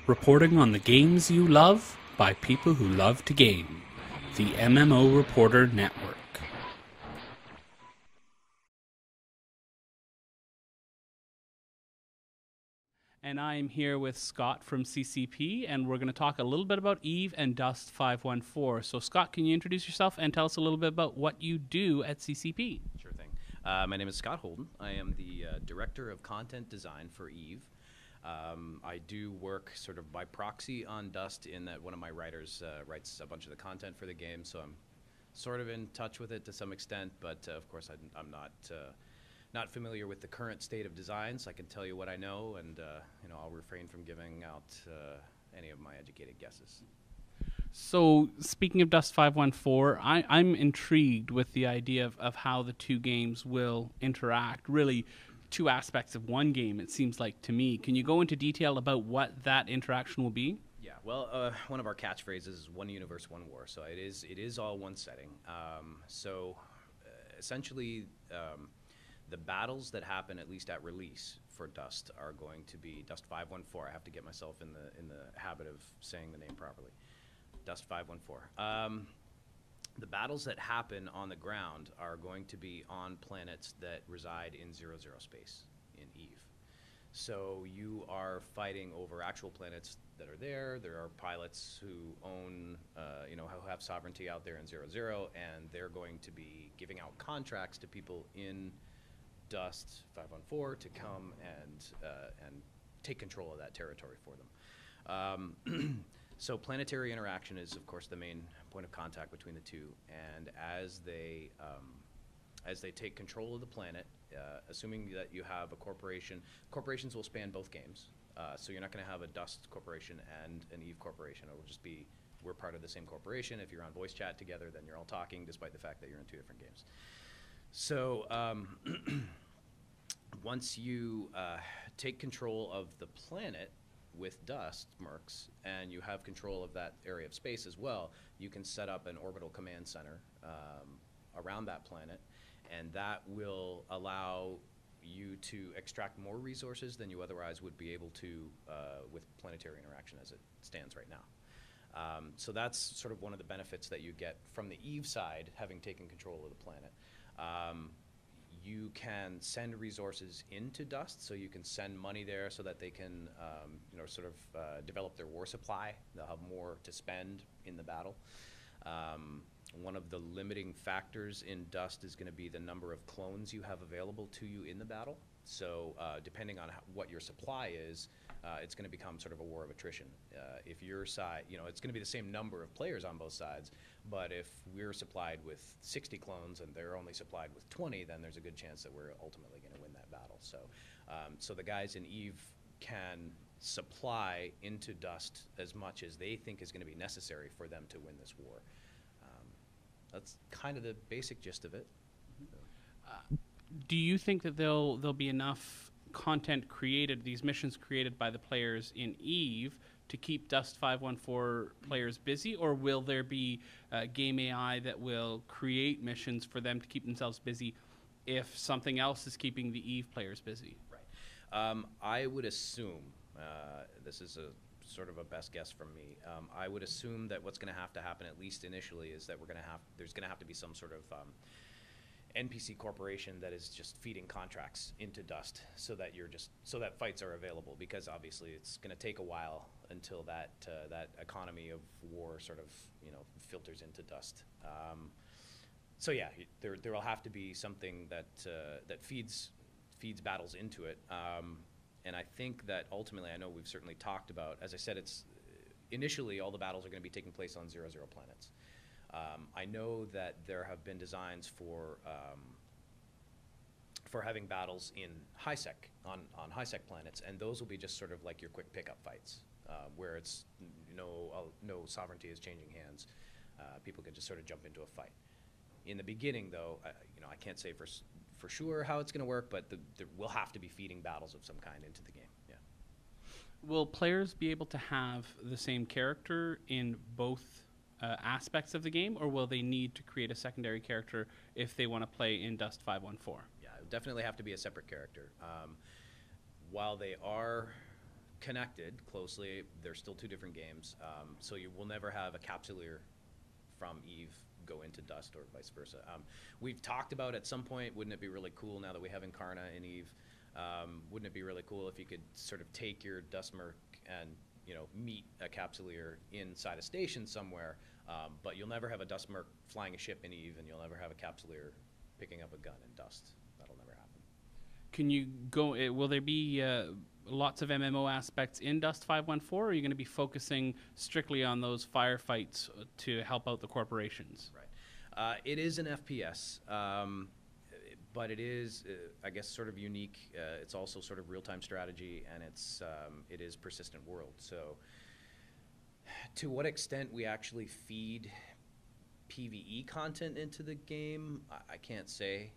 reporting on the games you love by people who love to game. The MMO Reporter Network. And I am here with Scott from CCP, and we're going to talk a little bit about Eve and Dust 514. So, Scott, can you introduce yourself and tell us a little bit about what you do at CCP? Sure thing. My name is Scott Holden. I am the Director of Content Design for Eve. I do work sort of by proxy on Dust in that one of my writers writes a bunch of the content for the game, so I'm sort of in touch with it to some extent, but of course I'm not familiar with the current state of designs. I can tell you what I know, and I'll refrain from giving out any of my educated guesses. So, speaking of Dust 514, I'm intrigued with the idea of how the two games will interact. Really, two aspects of one game, it seems like to me. Can you go into detail about what that interaction will be? Yeah, well, one of our catchphrases is "One Universe, One War," so it is all one setting. Essentially, the battles that happen, at least at release for Dust, are going to be Dust 514. I have to get myself in the habit of saying the name properly. Dust 514. The battles that happen on the ground are going to be on planets that reside in 0-0 space in Eve. So you are fighting over actual planets that are there. There are pilots who own, who have sovereignty out there in 0-0, and they're going to be giving out contracts to people in Dust 514 to come and take control of that territory for them. So planetary interaction is, of course, the main point of contact between the two. And as they take control of the planet, assuming that you have a corporation, corporations will span both games. So you're not going to have a Dust corporation and an Eve corporation. It will just be we're part of the same corporation. If you're on voice chat together, then you're all talking, despite the fact that you're in two different games. So once you take control of the planet with Dust mercs, and you have control of that area of space as well, you can set up an orbital command center around that planet, and that will allow you to extract more resources than you otherwise would be able to with planetary interaction as it stands right now. So that's sort of one of the benefits that you get from the Eve side, having taken control of the planet. You can send resources into Dust, so you can send money there so that they can, develop their war supply. They'll have more to spend in the battle. One of the limiting factors in Dust is going to be the number of clones you have available to you in the battle. So depending on what your supply is, it's going to become sort of a war of attrition. If your side, it's going to be the same number of players on both sides, but if we're supplied with 60 clones and they're only supplied with 20, then there's a good chance that we're ultimately going to win that battle. So, so the guys in Eve can supply into Dust as much as they think is going to be necessary for them to win this war. That's kind of the basic gist of it. Do you think that there'll be enough content created, these missions created by the players in Eve, to keep Dust 514 players busy, or will there be game AI that will create missions for them to keep themselves busy if something else is keeping the Eve players busy? Right. I would assume, this is a sort of a best guess from me, I would assume that what's going to have to happen, at least initially, is that there's going to have to be some sort of NPC corporation that is just feeding contracts into Dust so that fights are available, because obviously it's going to take a while until that economy of war sort of filters into Dust. So yeah, there will have to be something that feeds battles into it. And I think that ultimately, I know we've certainly talked about, as I said, it's initially all the battles are going to be taking place on 0-0 planets. I know that there have been designs for having battles in high-sec, on high-sec planets, and those will be just sort of like your quick pickup fights, where it's no sovereignty is changing hands. People can just sort of jump into a fight. In the beginning, though, I can't say for sure how it's going to work, but there will have to be feeding battles of some kind into the game. Yeah. Will players be able to have the same character in both aspects of the game, or will they need to create a secondary character if they want to play in Dust 514? Yeah, it would definitely have to be a separate character. While they are connected closely. They're still two different games. So you will never have a capsuleer from Eve go into Dust or vice versa. We've talked about at some point, wouldn't it be really cool now that we have Incarna in Eve? Wouldn't it be really cool if you could sort of take your Dust Merc and meet a capsuleer inside a station somewhere, but you'll never have a Dust Merc flying a ship in Eve, and you'll never have a capsuleer picking up a gun in Dust. That'll never happen. Can you go? Will there be lots of MMO aspects in Dust 514, or are you going to be focusing strictly on those firefights to help out the corporations? Right. It is an FPS, but it is, I guess, sort of unique. It's also sort of real-time strategy, and it is persistent world. So, to what extent we actually feed PvE content into the game, I can't say.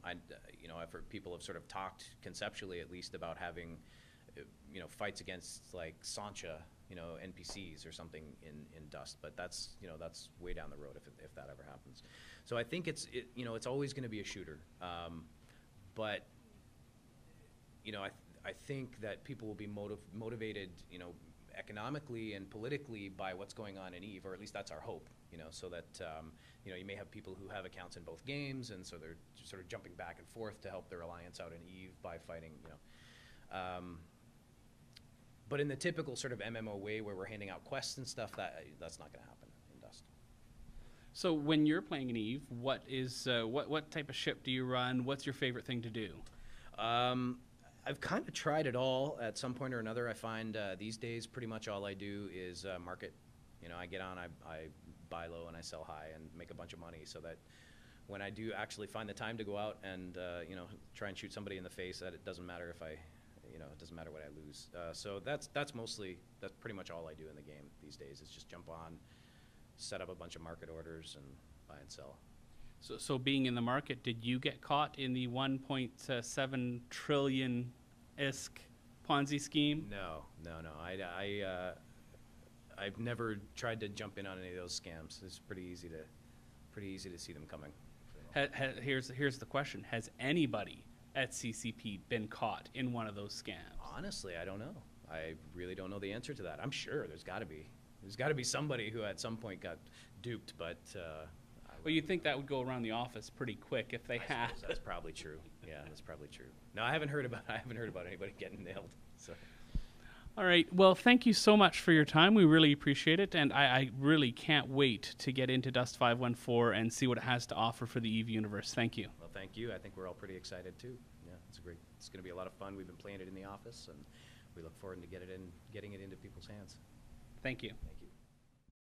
I've heard people have sort of talked conceptually, at least, about having, fights against like Sancha, NPCs or something in Dust. But that's way down the road if that ever happens. So I think it's always going to be a shooter, but I think that people will be motivated, economically and politically by what's going on in Eve, or at least that's our hope. So that you may have people who have accounts in both games, and so they're just sort of jumping back and forth to help their alliance out in Eve by fighting. But in the typical sort of MMO way, where we're handing out quests and stuff, that's not going to happen in Dust. So when you're playing in Eve, what type of ship do you run? What's your favorite thing to do? I've kind of tried it all at some point or another. I find these days pretty much all I do is market. I get on, I buy low and I sell high and make a bunch of money, so that when I do actually find the time to go out and try and shoot somebody in the face, that it doesn't matter if it doesn't matter what I lose. So that's pretty much all I do in the game these days, is just jump on, set up a bunch of market orders, and buy and sell. So being in the market, did you get caught in the 1.7 trillion-esque Ponzi scheme? No. I've never tried to jump in on any of those scams. It's pretty easy to see them coming. Here's the question: has anybody at CCP been caught in one of those scams? Honestly, I don't know. I really don't know the answer to that. I'm sure there's got to be. There's got to be somebody who at some point got duped, but. Well, you'd think that would go around the office pretty quick if they had. That's probably true. Yeah, that's probably true. No, I haven't heard about anybody getting nailed. So. All right. Well, thank you so much for your time. We really appreciate it, and I really can't wait to get into Dust 514 and see what it has to offer for the Eve universe. Thank you. Well, thank you. I think we're all pretty excited too. Yeah, it's going to be a lot of fun. We've been playing it in the office, and we look forward to getting it into people's hands. Thank you. Thank you.